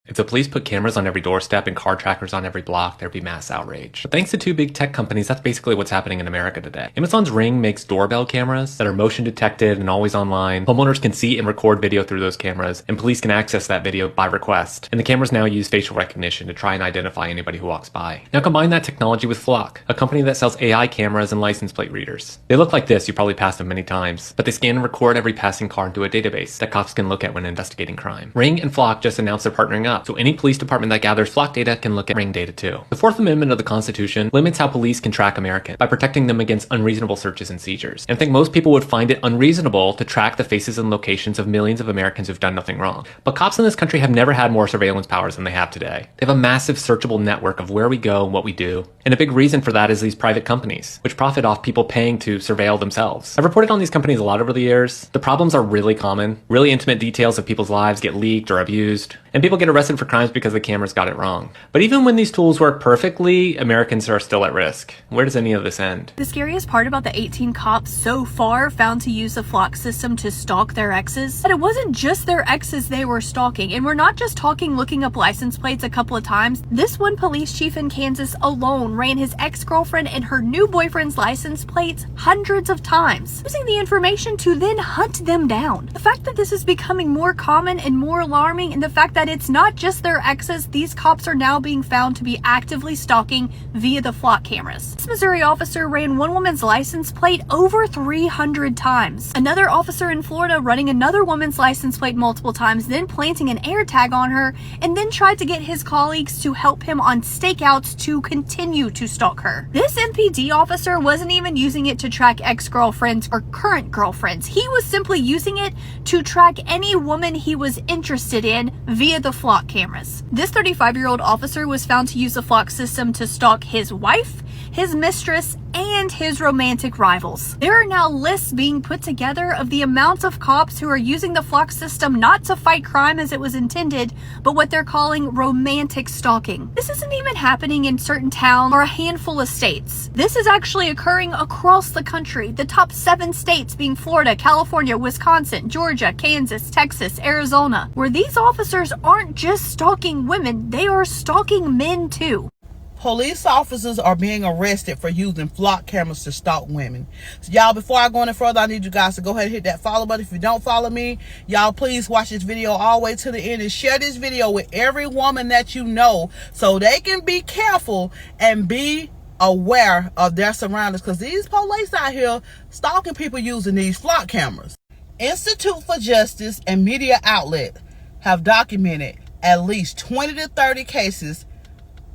If the police put cameras on every doorstep and car trackers on every block, there'd be mass outrage. But thanks to two big tech companies, that's basically what's happening in America today. Amazon's Ring makes doorbell cameras that are motion detected and always online. Homeowners can see and record video through those cameras, and police can access that video by request. And the cameras now use facial recognition to try and identify anybody who walks by. Now combine that technology with Flock, a company that sells AI cameras and license plate readers. They look like this, you probably passed them many times, but they scan and record every passing car into a database that cops can look at when investigating crime. Ring and Flock just announced they're partnering up, so any police department that gathers Flock data can look at Ring data too. The Fourth Amendment of the Constitution limits how police can track Americans by protecting them against unreasonable searches and seizures. And I think most people would find it unreasonable to track the faces and locations of millions of Americans who've done nothing wrong. But cops in this country have never had more surveillance powers than they have today. They have a massive searchable network of where we go and what we do. And a big reason for that is these private companies, which profit off people paying to surveil themselves. I've reported on these companies a lot over the years. The problems are really common. Really intimate details of people's lives get leaked or abused. And people get arrested for crimes because the cameras got it wrong. But even when these tools work perfectly, Americans are still at risk. Where does any of this end? The scariest part about the 18 cops so far found to use the Flock system to stalk their exes, that it wasn't just their exes they were stalking. And we're not just talking looking up license plates a couple of times. This one police chief in Kansas alone ran his ex-girlfriend and her new boyfriend's license plates hundreds of times, using the information to then hunt them down. The fact that this is becoming more common and more alarming, and the fact that it's not just their exes, these cops are now being found to be actively stalking via the Flock cameras. This Missouri officer ran one woman's license plate over 300 times. Another officer in Florida running another woman's license plate multiple times, then planting an air tag on her, and then tried to get his colleagues to help him on stakeouts to continue to stalk her. This MPD officer wasn't even using it to track ex-girlfriends or current girlfriends. He was simply using it to track any woman he was interested in via the Flock cameras. This 35-year-old officer was found to use the Flock system to stalk his wife, his mistress, and his romantic rivals. There are now lists being put together of the amounts of cops who are using the Flock system not to fight crime as it was intended, but what they're calling romantic stalking. This isn't even happening in certain towns or a handful of states. This is actually occurring across the country, the top 7 states being Florida, California, Wisconsin, Georgia, Kansas, Texas, Arizona, where these officers aren't just stalking women, they are stalking men too. Police officers are being arrested for using Flock cameras to stalk women. So y'all, before I go any further, I need you guys to go ahead and hit that follow button. If you don't follow me, y'all please watch this video all the way to the end and share this video with every woman that you know so they can be careful and be aware of their surroundings, because these police out here stalking people using these Flock cameras. Institute for Justice and media outlet have documented at least 20 to 30 cases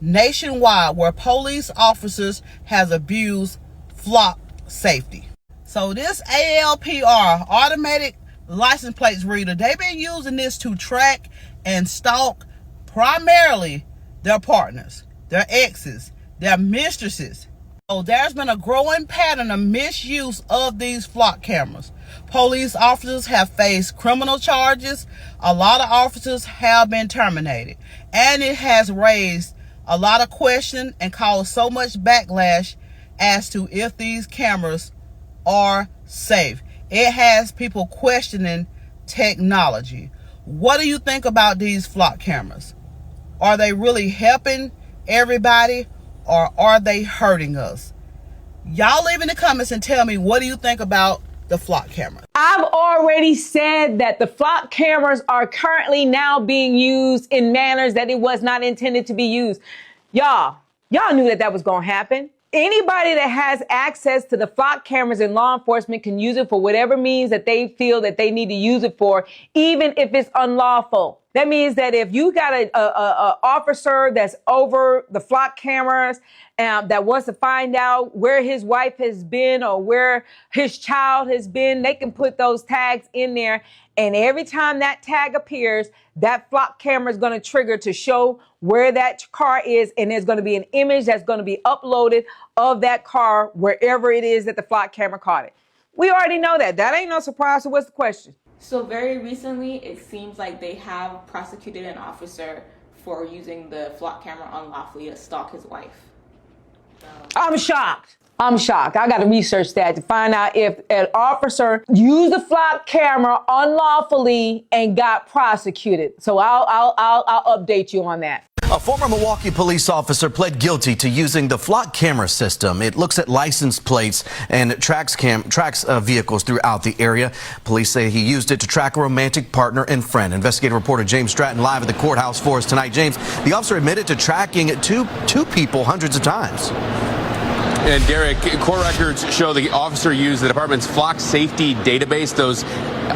nationwide where police officers has abused Flock safety. So this ALPR, automatic license plates reader, they've been using this to track and stalk primarily their partners, their exes, their mistresses. So there's been a growing pattern of misuse of these Flock cameras. Police officers have faced criminal charges. A lot of officers have been terminated, and it has raised a lot of questions and caused so much backlash as to if these cameras are safe. It has people questioning technology. What do you think about these Flock cameras? Are they really helping everybody, or are they hurting us? Y'all leave in the comments and tell me, what do you think about the Flock cameras? I've already said that the Flock cameras are currently now being used in manners that it was not intended to be used. Y'all knew that was going to happen. Anybody that has access to the Flock cameras in law enforcement can use it for whatever means that they feel that they need to use it for, even if it's unlawful. That means that if you got a officer that's over the Flock cameras that wants to find out where his wife has been or where his child has been, they can put those tags in there. And every time that tag appears, that Flock camera is going to trigger to show where that car is. And there's going to be an image that's going to be uploaded of that car wherever it is that the Flock camera caught it. We already know that. That ain't no surprise. So what's the question? So very recently, it seems like they have prosecuted an officer for using the Flock camera unlawfully to stalk his wife. I'm shocked. I got to research that to find out if an officer used the flock camera unlawfully and got prosecuted. So I'll update you on that. A former Milwaukee police officer pled guilty to using the flock camera system. It looks at license plates and tracks vehicles throughout the area. Police say he used it to track a romantic partner and friend. Investigative reporter James Stratton live at the courthouse for us tonight. James, the officer admitted to tracking two people hundreds of times. And Derek, court records show the officer used the department's flock safety database, those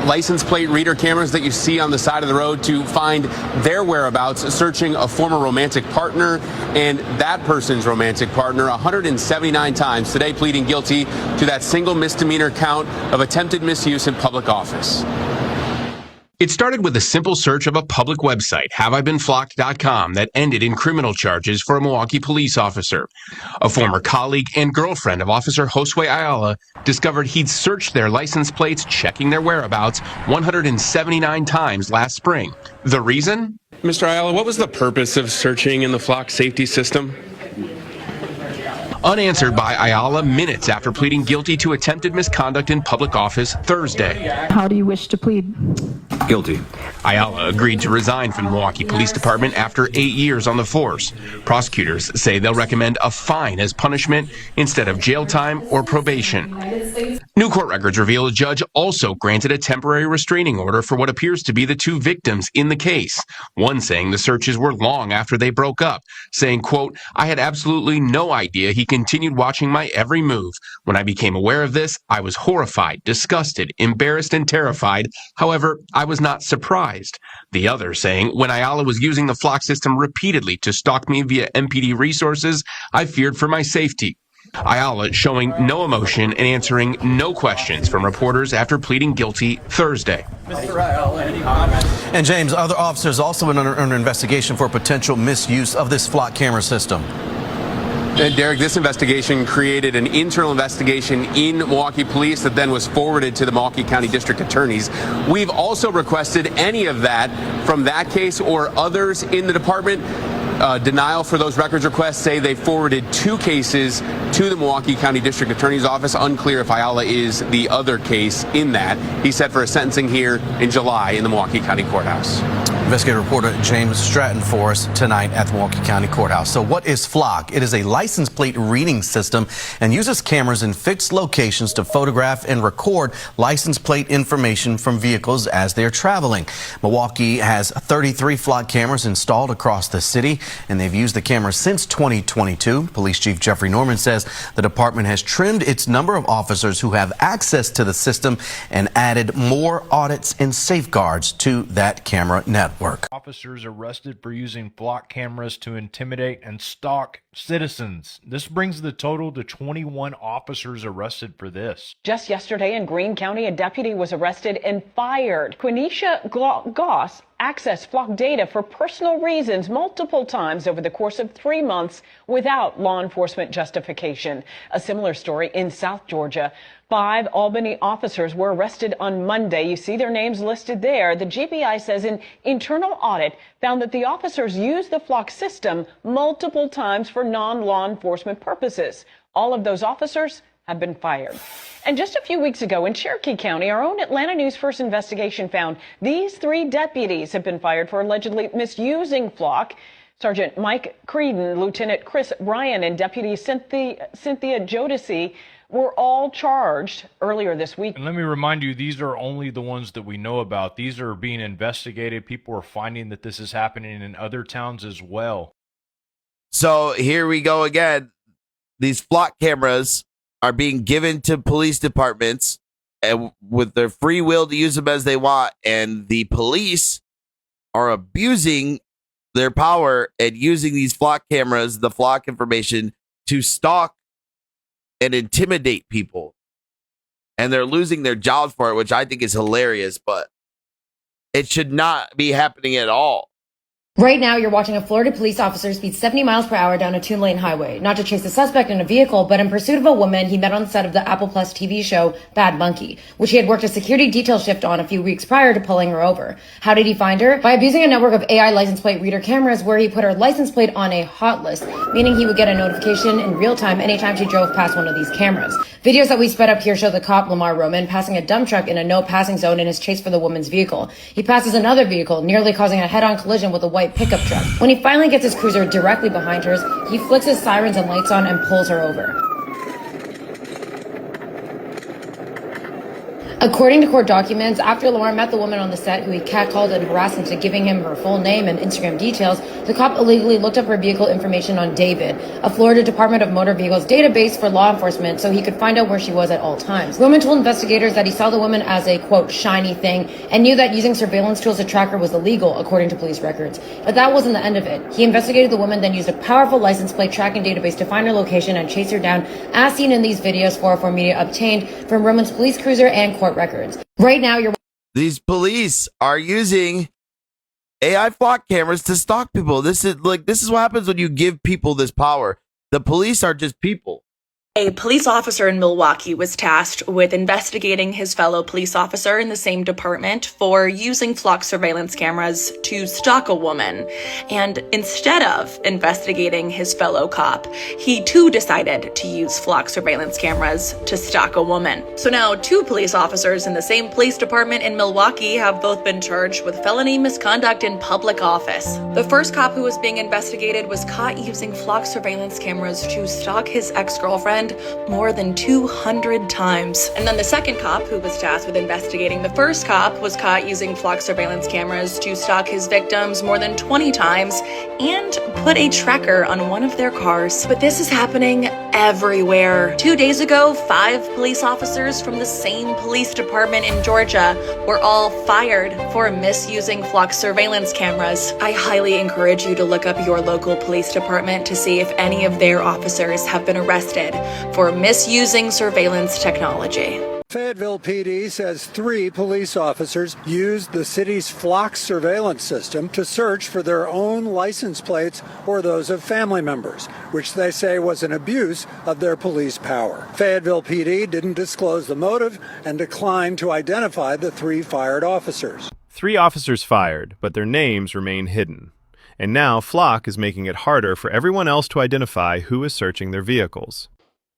license plate reader cameras that you see on the side of the road, to find their whereabouts, searching a former romantic partner and that person's romantic partner 179 times, today pleading guilty to that single misdemeanor count of attempted misuse in public office. It started with a simple search of a public website, haveibeenflocked.com, that ended in criminal charges for a Milwaukee police officer. A former colleague and girlfriend of Officer Josue Ayala discovered he'd searched their license plates, checking their whereabouts 179 times last spring. The reason? Mr. Ayala, what was the purpose of searching in the flock safety system? Unanswered by Ayala minutes after pleading guilty to attempted misconduct in public office Thursday. How do you wish to plead? Guilty. Ayala agreed to resign from the Milwaukee Police Department after 8 years on the force. Prosecutors say they'll recommend a fine as punishment instead of jail time or probation. New court records reveal a judge also granted a temporary restraining order for what appears to be the two victims in the case. One saying the searches were long after they broke up, saying, quote, "I had absolutely no idea he continued watching my every move. When I became aware of this, I was horrified, disgusted, embarrassed, and terrified. However, I was not surprised." The other saying, "When Ayala was using the flock system repeatedly to stalk me via MPD resources, I feared for my safety." Ayala showing no emotion and answering no questions from reporters after pleading guilty Thursday. Mr. Ayala, any comments? And James, other officers also under investigation for potential misuse of this flock camera system. And Derek, this investigation created an internal investigation in Milwaukee Police that then was forwarded to the Milwaukee County District Attorneys. We've also requested any of that from that case or others in the department. Denial for those records requests say they forwarded 2 cases to the Milwaukee County District Attorney's Office. Unclear if Ayala is the other case in that. He's set for a sentencing here in July in the Milwaukee County Courthouse. Investigative reporter James Stratton for us tonight at the Milwaukee County Courthouse. So what is Flock? It is a license plate reading system and uses cameras in fixed locations to photograph and record license plate information from vehicles as they're traveling. Milwaukee has 33 Flock cameras installed across the city, and they've used the cameras since 2022. Police Chief Jeffrey Norman says the department has trimmed its number of officers who have access to the system and added more audits and safeguards to that camera network. Officers arrested for using flock cameras to intimidate and stalk citizens. This brings the total to 21 officers arrested for this. Just yesterday in Greene County, a deputy was arrested and fired. Quenisha Goss accessed flock data for personal reasons multiple times over the course of 3 months without law enforcement justification. A similar story in South Georgia. 5 Albany officers were arrested on Monday. You see their names listed there. The GBI says an internal audit found that the officers used the flock system multiple times for non-law enforcement purposes. All of those officers have been fired. And just a few weeks ago in Cherokee County, our own Atlanta News First investigation found these 3 deputies have been fired for allegedly misusing flock. Sergeant Mike Creedon, Lieutenant Chris Bryan, and Deputy Cynthia Jodeci were all charged earlier this week. And let me remind you, these are only the ones that we know about. These are being investigated. People are finding that this is happening in other towns as well. So here we go again. These flock cameras are being given to police departments and with their free will to use them as they want. And the police are abusing their power and using these flock cameras, the flock information, to stalk and intimidate people. And they're losing their jobs for it, which I think is hilarious, but it should not be happening at all. Right now, you're watching a Florida police officer speed 70 miles per hour down a two-lane highway, not to chase a suspect in a vehicle, but in pursuit of a woman he met on the set of the Apple Plus TV show Bad Monkey, which he had worked a security detail shift on a few weeks prior to pulling her over. How did he find her? By abusing a network of AI license plate reader cameras where he put her license plate on a hot list, meaning he would get a notification in real time anytime she drove past one of these cameras. Videos that we sped up here show the cop, Lamar Roman, passing a dump truck in a no passing zone in his chase for the woman's vehicle. He passes another vehicle, nearly causing a head-on collision with a white pickup truck. When he finally gets his cruiser directly behind hers, he flicks his sirens and lights on and pulls her over. According to court documents, after Lamar met the woman on the set who he catcalled and harassed into giving him her full name and Instagram details, the cop illegally looked up her vehicle information on David, a Florida Department of Motor Vehicles database for law enforcement, so he could find out where she was at all times. Roman told investigators that he saw the woman as a, quote, shiny thing, and knew that using surveillance tools to track her was illegal, according to police records. But that wasn't the end of it. He investigated the woman, then used a powerful license plate tracking database to find her location and chase her down, as seen in these videos 404 Media obtained from Roman's police cruiser and court records. Right now, These police are using AI flock cameras to stalk people. This is what happens when you give people this power. The police are just people. A police officer in Milwaukee was tasked with investigating his fellow police officer in the same department for using flock surveillance cameras to stalk a woman. And instead of investigating his fellow cop, he too decided to use flock surveillance cameras to stalk a woman. So now 2 police officers in the same police department in Milwaukee have both been charged with felony misconduct in public office. The first cop who was being investigated was caught using flock surveillance cameras to stalk his ex-girlfriend more than 200 times. And then the second cop, who was tasked with investigating the first cop, was caught using flock surveillance cameras to stalk his victims more than 20 times and put a tracker on one of their cars. But this is happening everywhere. 2 days ago, 5 police officers from the same police department in Georgia were all fired for misusing flock surveillance cameras. I highly encourage you to look up your local police department to see if any of their officers have been arrested for misusing surveillance technology. Fayetteville PD says 3 police officers used the city's flock surveillance system to search for their own license plates or those of family members, which they say was an abuse of their police power. Fayetteville PD didn't disclose the motive and declined to identify the 3 fired officers. 3 officers fired, but their names remain hidden. And now Flock is making it harder for everyone else to identify who is searching their vehicles.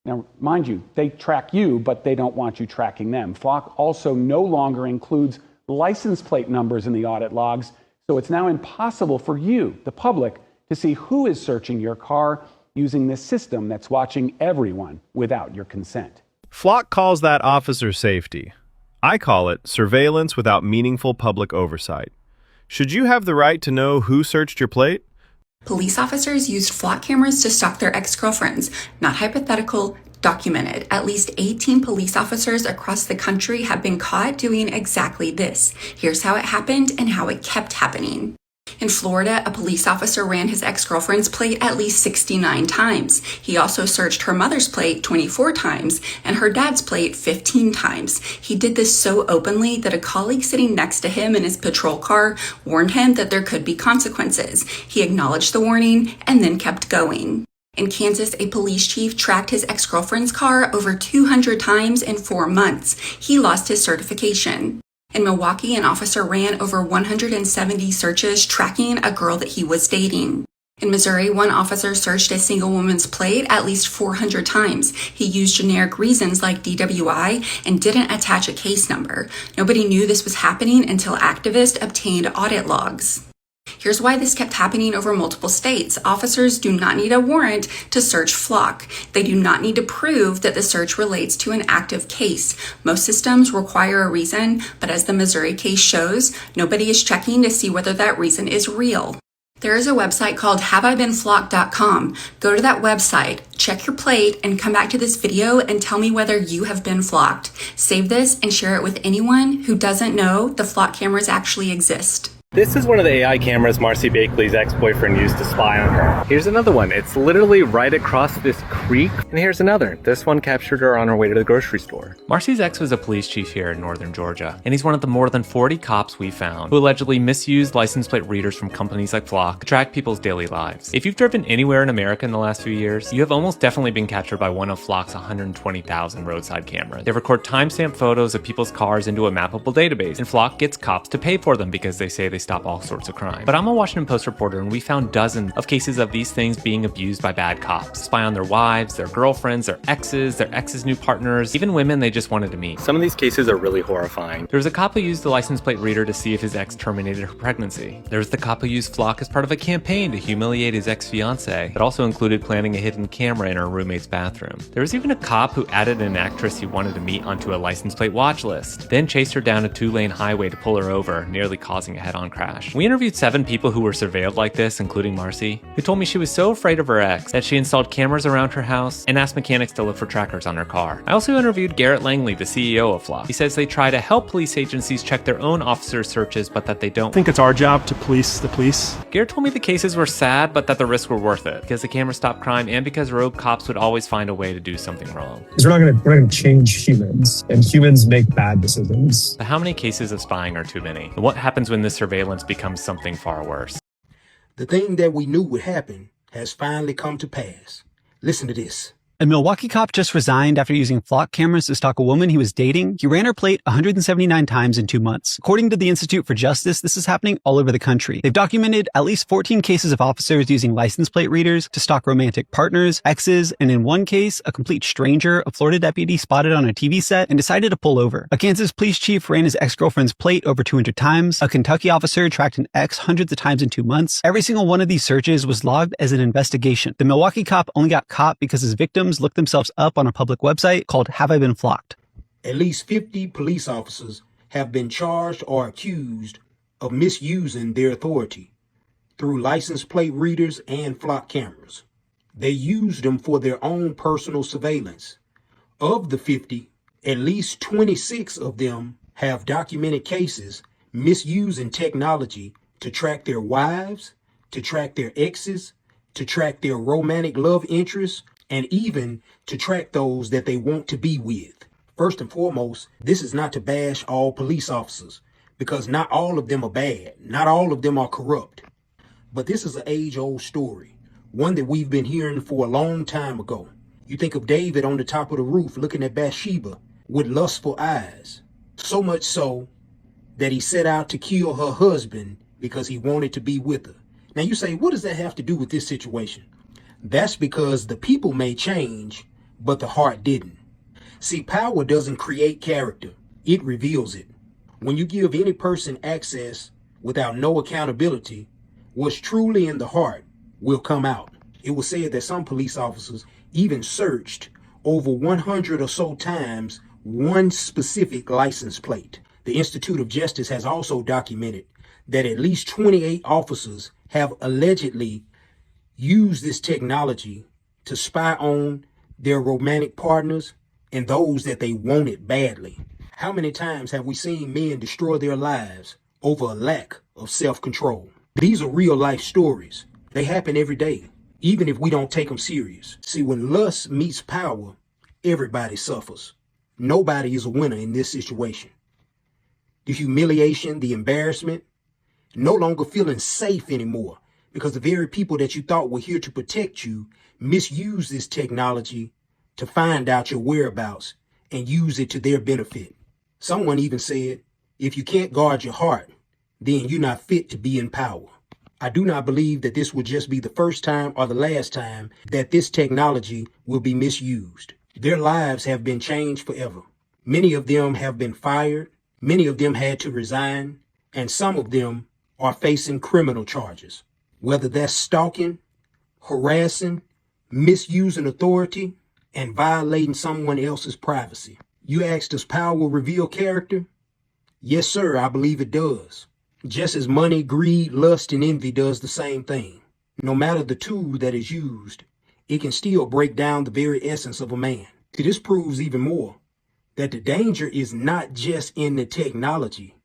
Now, mind you, they track you, but they don't want you tracking them. Flock also no longer includes license plate numbers in the audit logs, so it's now impossible for you, the public, to see who is searching your car using this system that's watching everyone without your consent. Flock calls that officer safety. I call it surveillance without meaningful public oversight. Should you have the right to know who searched your plate? Police officers used flock cameras to stalk their ex-girlfriends. Not hypothetical, documented. At least 18 police officers across the country have been caught doing exactly this. Here's how it happened and how it kept happening. In Florida, a police officer ran his ex-girlfriend's plate at least 69 times. He also searched her mother's plate 24 times and her dad's plate 15 times. He did this so openly that a colleague sitting next to him in his patrol car warned him that there could be consequences. He acknowledged the warning and then kept going. In Kansas, a police chief tracked his ex-girlfriend's car over 200 times in 4 months. He lost his certification. In Milwaukee, an officer ran over 170 searches tracking a girl that he was dating. In Missouri, one officer searched a single woman's plate at least 400 times. He used generic reasons like DWI and didn't attach a case number. Nobody knew this was happening until activists obtained audit logs. Here's why this kept happening over multiple states. Officers do not need a warrant to search Flock. They do not need to prove that the search relates to an active case. Most systems require a reason, but as the Missouri case shows, nobody is checking to see whether that reason is real. There is a website called haveibeenflocked.com. Go to that website, check your plate, and come back to this video and tell me whether you have been flocked. Save this and share it with anyone who doesn't know the flock cameras actually exist. This is one of the AI cameras Marcy Bakley's ex-boyfriend used to spy on her. Here's another one. It's literally right across this creek. And here's another. This one captured her on her way to the grocery store. Marcy's ex was a police chief here in northern Georgia, and he's one of the more than 40 cops we found who allegedly misused license plate readers from companies like Flock to track people's daily lives. If you've driven anywhere in America in the last few years, you have almost definitely been captured by one of Flock's 120,000 roadside cameras. They record timestamp photos of people's cars into a mappable database, and Flock gets cops to pay for them because they say they stop all sorts of crime. But I'm a Washington Post reporter, and we found dozens of cases of these things being abused by bad cops. Spy on their wives, their girlfriends, their ex's new partners, even women they just wanted to meet. Some of these cases are really horrifying. There was a cop who used the license plate reader to see if his ex terminated her pregnancy. There was the cop who used Flock as part of a campaign to humiliate his ex-fiancée that also included planting a hidden camera in her roommate's bathroom. There was even a cop who added an actress he wanted to meet onto a license plate watch list, then chased her down a 2-lane highway to pull her over, nearly causing a head-on crash. We interviewed 7 people who were surveilled like this, including Marcy, who told me she was so afraid of her ex that she installed cameras around her house and asked mechanics to look for trackers on her car. I also interviewed Garrett Langley, the CEO of Flock. He says they try to help police agencies check their own officer searches, but that they don't. I think it's our job to police the police. Garrett told me the cases were sad, but that the risks were worth it, because the cameras stopped crime and because rogue cops would always find a way to do something wrong. Because we're not gonna change humans, and humans make bad decisions. But how many cases of spying are too many? And what happens when this surveillance becomes something far worse? The thing that we knew would happen has finally come to pass. Listen to this. A Milwaukee cop just resigned after using Flock cameras to stalk a woman he was dating. He ran her plate 179 times in 2 months. According to the Institute for Justice, this is happening all over the country. They've documented at least 14 cases of officers using license plate readers to stalk romantic partners, exes, and in one case, a complete stranger a Florida deputy spotted on a TV set and decided to pull over. A Kansas police chief ran his ex-girlfriend's plate over 200 times. A Kentucky officer tracked an ex hundreds of times in 2 months. Every single one of these searches was logged as an investigation. The Milwaukee cop only got caught because his victims looked themselves up on a public website called Have I Been Flocked? At least 50 police officers have been charged or accused of misusing their authority through license plate readers and Flock cameras. They used them for their own personal surveillance. Of the 50, at least 26 of them have documented cases misusing technology to track their wives, to track their exes, to track their romantic love interests, and even to track those that they want to be with. First and foremost, this is not to bash all police officers, because not all of them are bad. Not all of them are corrupt. But this is an age-old story, one that we've been hearing for a long time ago. You think of David on the top of the roof looking at Bathsheba with lustful eyes, so much so that he set out to kill her husband because he wanted to be with her. Now you say, what does that have to do with this situation? That's because the people may change, but the heart didn't. See, power doesn't create character. It reveals it. When you give any person access without no accountability, what's truly in the heart will come out. It was said that some police officers even searched over 100 or so times one specific license plate. The Institute of Justice has also documented that at least 28 officers have allegedly use this technology to spy on their romantic partners and those that they wanted badly. How many times have we seen men destroy their lives over a lack of self-control? These are real life stories. They happen every day, even if we don't take them serious. See, when lust meets power, everybody suffers. Nobody is a winner in this situation. The humiliation, the embarrassment, no longer feeling safe anymore, because the very people that you thought were here to protect you misuse this technology to find out your whereabouts and use it to their benefit. Someone even said, if you can't guard your heart, then you're not fit to be in power. I do not believe that this will just be the first time or the last time that this technology will be misused. Their lives have been changed forever. Many of them have been fired. Many of them had to resign. And some of them are facing criminal charges. Whether that's stalking, harassing, misusing authority, and violating someone else's privacy. You ask, does power reveal character? Yes, sir, I believe it does. Just as money, greed, lust, and envy does the same thing. No matter the tool that is used, it can still break down the very essence of a man. See, this proves even more that the danger is not just in the technology,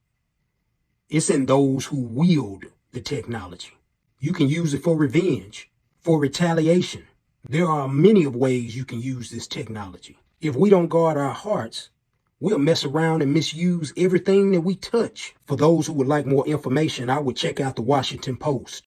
It's in those who wield the technology. You can use it for revenge, for retaliation. There are many of ways you can use this technology. If we don't guard our hearts, we'll mess around and misuse everything that we touch. For those who would like more information, I would check out the Washington Post.